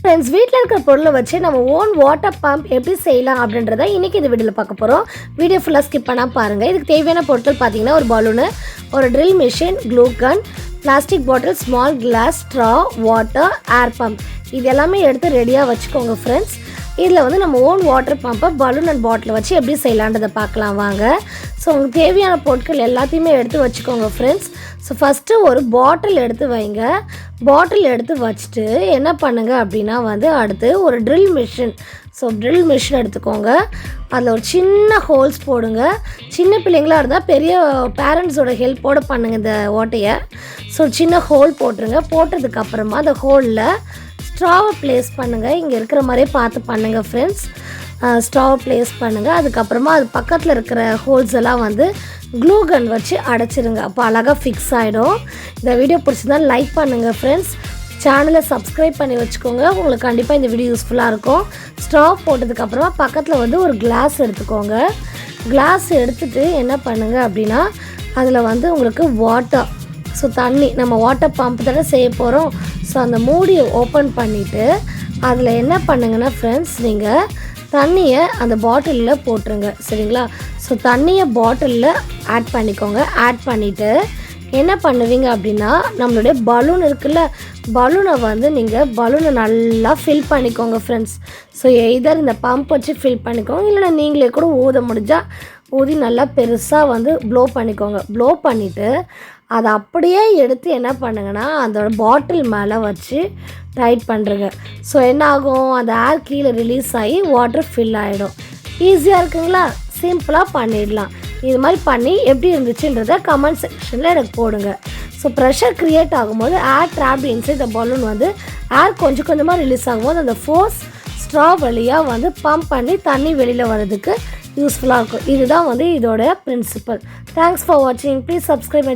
Friends, வீட்டில் இருக்கிற பொருளை வச்சு நம்ம ஓன் வாட்டர் பம்ப் எப்படி செய்யலாம் அப்படின்றத இன்றைக்கி இந்த வீடியோவில் பார்க்க போகிறோம். வீடியோ ஃபுல்லாக ஸ்கிப் பண்ணால் பாருங்கள். இதுக்கு தேவையான பொருட்கள் பார்த்தீங்கன்னா ஒரு பலூனு, ஒரு drill machine, glue gun, plastic bottle, small glass, straw, water, air pump இது எல்லாமே எடுத்து ரெடியாக வச்சுக்கோங்க ஃப்ரெண்ட்ஸ். இதில் வந்து நம்ம ஓன் வாட்டர் பம்பை பலூன் அண்ட் பாட்டில் வச்சு எப்படி செய்யலான்றதை பார்க்கலாம் வாங்க. ஸோ உங்களுக்கு தேவையான பொருட்கள் எல்லாத்தையுமே எடுத்து வச்சுக்கோங்க ஃப்ரெண்ட்ஸ். ஸோ ஃபஸ்ட்டு ஒரு பாட்டில் எடுத்து வைங்க. பாட்டில் எடுத்து வச்சுட்டு என்ன பண்ணுங்கள் அப்படின்னா வந்து அடுத்து ஒரு drill machine. So drill machine எடுத்துக்கோங்க. அதில் ஒரு சின்ன ஹோல்ஸ் போடுங்க. சின்ன பிள்ளைங்களாக இருந்தால் பெரிய பேரண்ட்ஸோட ஹெல்ப்போடு பண்ணுங்கள் இந்த ஓட்டையை. ஸோ சின்ன ஹோல் போட்டுருங்க. போட்டதுக்கப்புறமா அந்த ஹோலில் ஸ்ட்ராவை ப்ளேஸ் பண்ணுங்கள். இங்கே இருக்கிற மாதிரியே பார்த்து பண்ணுங்கள் ஃப்ரெண்ட்ஸ். ஸ்ட்ராவை ப்ளேஸ் பண்ணுங்கள். அதுக்கப்புறமா அது பக்கத்தில் இருக்கிற ஹோல்ஸ் எல்லாம் வந்து க்ளூ கன் வச்சு அடைச்சிருங்க. அப்போ அழகாக ஃபிக்ஸ் ஆகிடும். இந்த வீடியோ பிடிச்சிருந்தால் லைக் பண்ணுங்கள் ஃப்ரெண்ட்ஸ். சேனலை சப்ஸ்கிரைப் பண்ணி வச்சுக்கோங்க. உங்களுக்கு கண்டிப்பாக இந்த வீடியோ யூஸ்ஃபுல்லாக இருக்கும். ஸ்ட்ரா போட்டதுக்கப்புறமா பக்கத்தில் வந்து ஒரு கிளாஸ் எடுத்துக்கோங்க. கிளாஸ் எடுத்துகிட்டு என்ன பண்ணுங்கள் அப்படின்னா அதில் வந்து உங்களுக்கு வாட்டர், ஸோ தண்ணி, நம்ம வாட்டர் பம்ப் தானே செய்ய போகிறோம். ஸோ அந்த மூடியை ஓப்பன் பண்ணிவிட்டு அதில் என்ன பண்ணுங்கன்னா ஃப்ரெண்ட்ஸ், நீங்கள் தண்ணியை அந்த பாட்டிலில் போட்டுருங்க. சரிங்களா? ஸோ தண்ணியை பாட்டிலில் ஆட் பண்ணிக்கோங்க. ஆட் பண்ணிவிட்டு என்ன பண்ணுவீங்க அப்படின்னா நம்மளுடைய பலூன் இருக்குல்ல, பலூனை வந்து நீங்கள் பலூனை நல்லா ஃபில் பண்ணிக்கோங்க ஃப்ரெண்ட்ஸ். ஸோ எய்தர் இந்த பம்ப் வச்சு ஃபில் பண்ணிக்கோங்க, இல்லைனா நீங்களே கூட ஊத முடிஞ்சால் ஊதி நல்லா பெருசாக வந்து ப்ளோ பண்ணிக்கோங்க. ப்ளோ பண்ணிவிட்டு அதை அப்படியே எடுத்து என்ன பண்ணுங்கன்னா அதோட பாட்டில் மேலே வச்சு டைட் பண்ணுறங்க. ஸோ என்ன ஆகும், அந்த ஏர் கீழே ரிலீஸ் ஆகி வாட்டர் ஃபில் ஆகிடும். ஈஸியாக இருக்குங்களா? சிம்பிளாக பண்ணிடலாம். இது மாதிரி பண்ணி எப்படி இருந்துச்சுன்றதை கமெண்ட் செக்ஷனில் எனக்கு போடுங்க. ஸோ ப்ரெஷர் க்ரியேட் ஆகும்போது ஏர் ட்ராப்ட் இன்சைட் த பலூன் வந்து ஏர் கொஞ்சம் கொஞ்சமாக ரிலீஸ் ஆகும்போது அந்த ஃபோர்ஸ் ஸ்ட்ரா வழியாக வந்து பம்ப் பண்ணி தண்ணி வெளியில் வர்றதுக்கு யூஸ்ஃபுல்லாக இருக்கும். இதுதான் வந்து இதோட பிரின்சிபல். தேங்க்ஸ் ஃபார் வாட்சிங். Please subscribe.